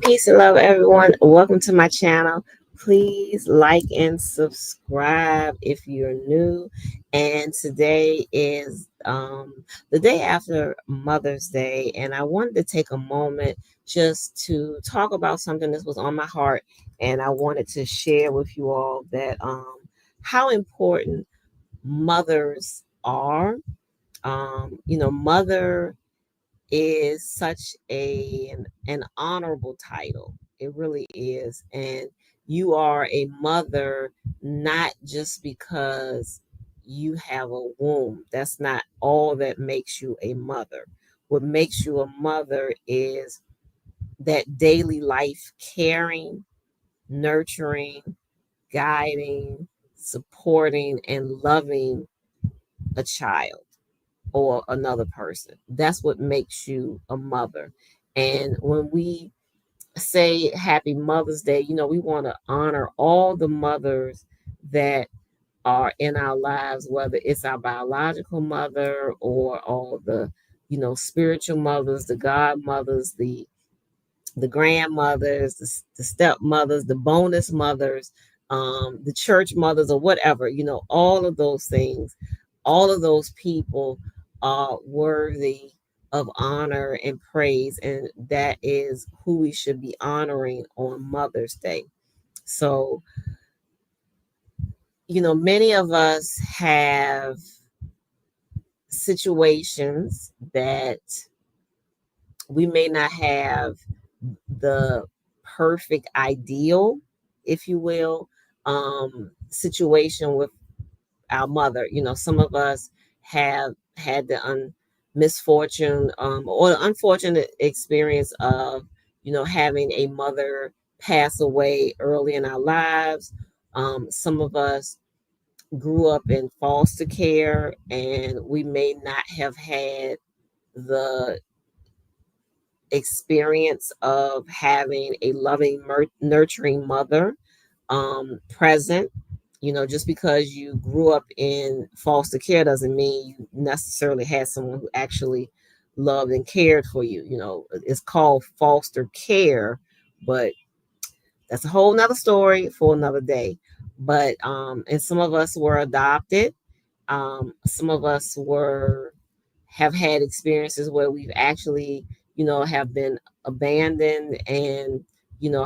Peace and love, everyone. Welcome to my channel. Please like and subscribe if you're new. And today is the day after Mother's Day, and I wanted to take a moment just to talk about something that was on my heart, and I wanted to share with you all that how important mothers are. Mother is such an honorable title. It really is. And you are a mother not just because you have a womb. That's not all that makes you a mother. What makes you a mother is that daily life caring, nurturing, guiding, supporting, and loving a child or another person. That's what makes you a mother. And when we say Happy Mother's Day, we want to honor all the mothers that are in our lives, whether it's our biological mother or all the, spiritual mothers, the godmothers, the grandmothers, the stepmothers, the bonus mothers, the church mothers, or whatever, all of those things, all of those people are worthy of honor and praise. And that is who we should be honoring on Mother's Day. So, many of us have situations that we may not have the perfect ideal, if you will, situation with our mother. Some of us have had the misfortune or the unfortunate experience of, having a mother pass away early in our lives. Some of us grew up in foster care, and we may not have had the experience of having a loving, nurturing mother present. Just because you grew up in foster care doesn't mean you necessarily had someone who actually loved and cared for you. It's called foster care, but that's a whole nother story for another day. But and some of us were adopted. Some of us have had experiences where we've actually, have been abandoned and,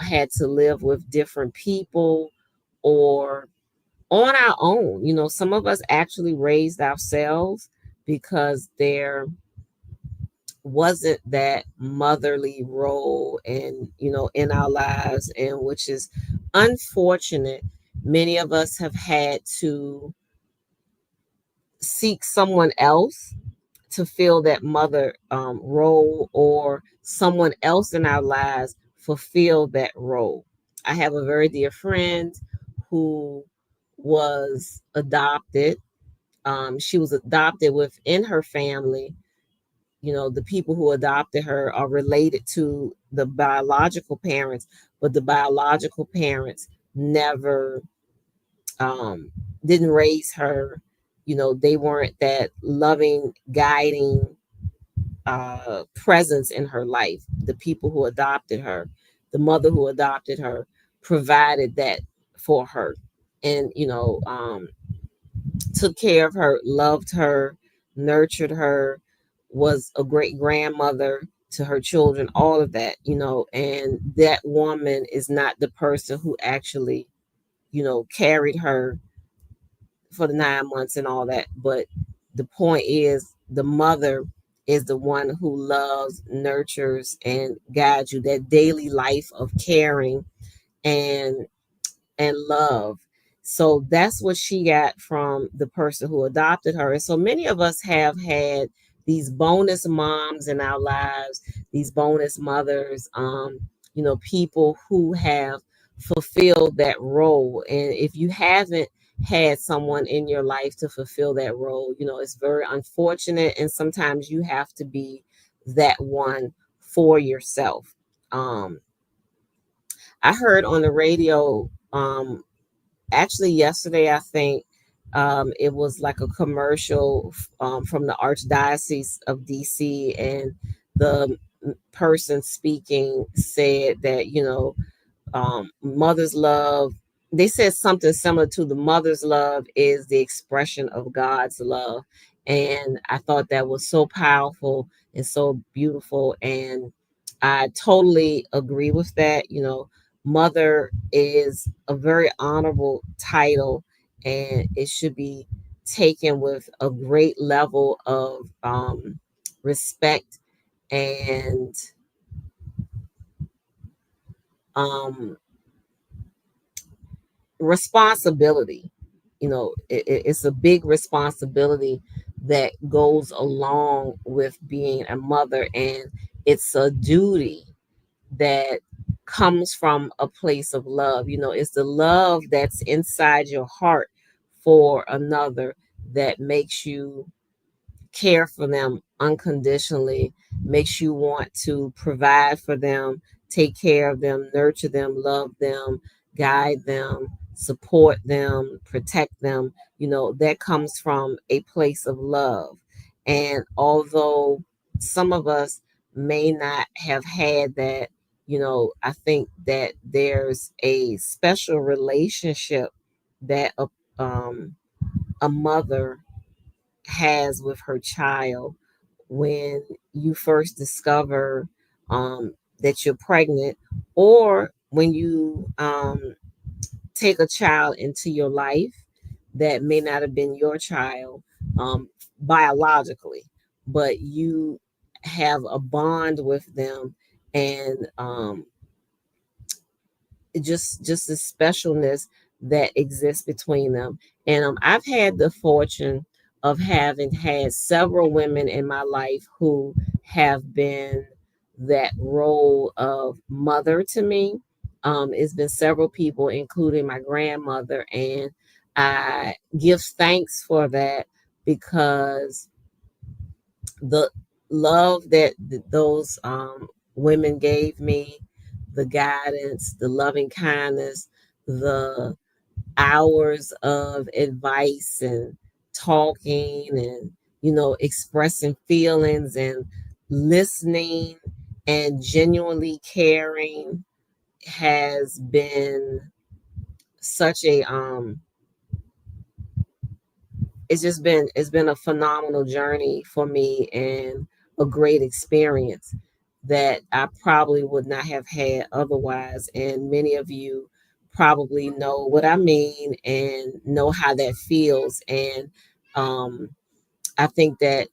had to live with different people or on our own. Some of us actually raised ourselves because there wasn't that motherly role and, in our lives, and which is unfortunate. Many of us have had to seek someone else to fill that mother role, or someone else in our lives fulfill that role. I have a very dear friend who was adopted. She was adopted within her family. The people who adopted her are related to the biological parents, but the biological parents never didn't raise her. They weren't that loving, guiding presence in her life. The people who adopted her, the mother who adopted her, provided that for her, and took care of her, loved her, nurtured her, was a great grandmother to her children, all of that. And that woman is not the person who actually, carried her for the 9 months and all that. But the point is, the mother is the one who loves, nurtures, and guides you, that daily life of caring and love. So that's what she got from the person who adopted her. And so many of us have had these bonus moms in our lives, these bonus mothers, people who have fulfilled that role. And if you haven't had someone in your life to fulfill that role, it's very unfortunate. And sometimes you have to be that one for yourself. I heard on the radio, actually yesterday, I think, it was like a commercial from the Archdiocese of DC, and the person speaking said that, mother's love, they said something similar to the mother's love is the expression of God's love. And I thought that was so powerful and so beautiful. And I totally agree with that. Mother is a very honorable title, and it should be taken with a great level of respect and um, responsibility. It's a big responsibility that goes along with being a mother, and it's a duty that comes from a place of love. It's the love that's inside your heart for another that makes you care for them unconditionally, makes you want to provide for them, take care of them, nurture them, love them, guide them, support them, protect them. That comes from a place of love. And although some of us may not have had that, I think that there's a special relationship that um, a mother has with her child when you first discover that you're pregnant, or when you take a child into your life that may not have been your child biologically, but you have a bond with them, and just the specialness that exists between them. And I've had the fortune of having had several women in my life who have been that role of mother to me. It's been several people, including my grandmother, and I give thanks for that, because the love that those women gave me, the guidance, the loving kindness, the hours of advice and talking and, expressing feelings and listening and genuinely caring has been such a it's been a phenomenal journey for me, and a great experience that I probably would not have had otherwise. And many of you probably know what I mean and know how that feels. And um, I think that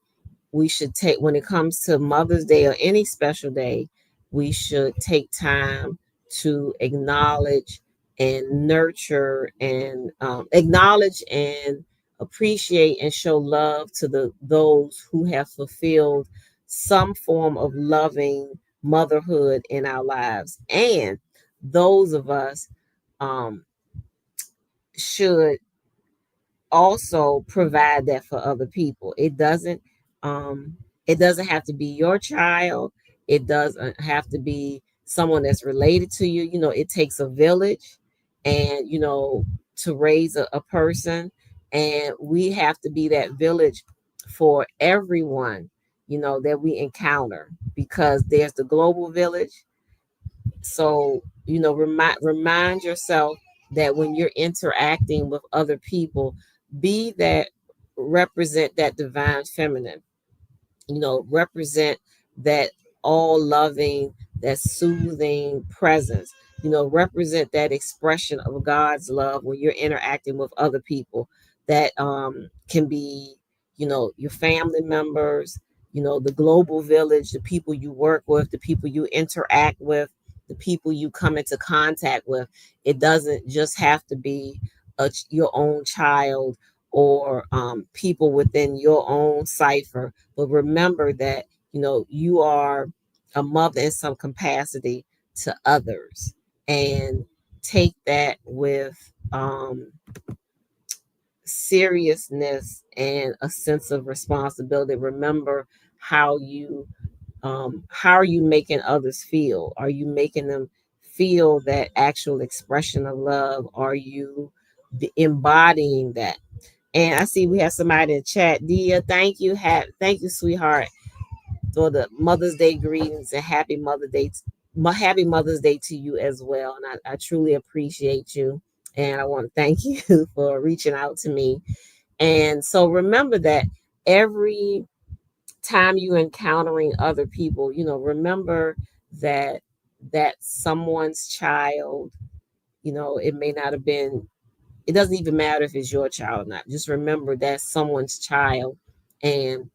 we should take, when it comes to Mother's Day or any special day, we should take time to acknowledge and nurture and acknowledge and appreciate and show love to those who have fulfilled some form of loving motherhood in our lives. And those of us um, should also provide that for other people. It doesn't have to be your child. It doesn't have to be someone that's related to you. It takes a village, and to raise a person, and we have to be that village for everyone that we encounter, because there's the global village. So remind yourself that when you're interacting with other people, be that, represent that divine feminine, represent that all loving, that soothing presence, represent that expression of God's love when you're interacting with other people. That can be, your family members, the global village, the people you work with, the people you interact with, the people you come into contact with. It doesn't just have to be your own child, or people within your own cipher, but remember that you are a mother in some capacity to others, and take that with seriousness and a sense of responsibility. Remember how are you making others feel? Are you making them feel that actual expression of love? Are you embodying that? And I see we have somebody in the chat. Dia, thank you. Thank you, sweetheart. for the Mother's Day greetings, and happy Mother's Day to you as well. And I truly appreciate you. And I want to thank you for reaching out to me. And so remember that every time you encountering other people, remember that someone's child, it may not have been, it doesn't even matter if it's your child or not. Just remember that's someone's child, and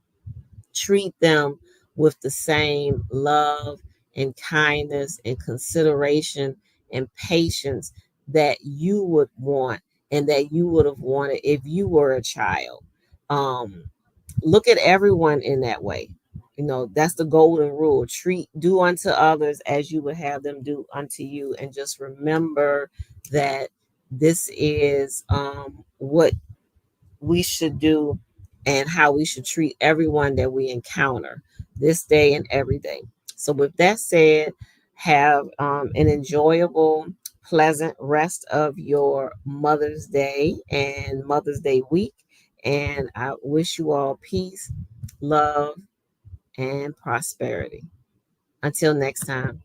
treat them with the same love and kindness and consideration and patience that you would want and that you would have wanted if you were a child. Um, Look at everyone in that way. That's the golden rule. Do unto others as you would have them do unto you. And just remember that this is what we should do and how we should treat everyone that we encounter this day and every day. So, with that said, have an enjoyable, pleasant rest of your Mother's Day and Mother's Day week. And I wish you all peace, love, and prosperity. Until next time.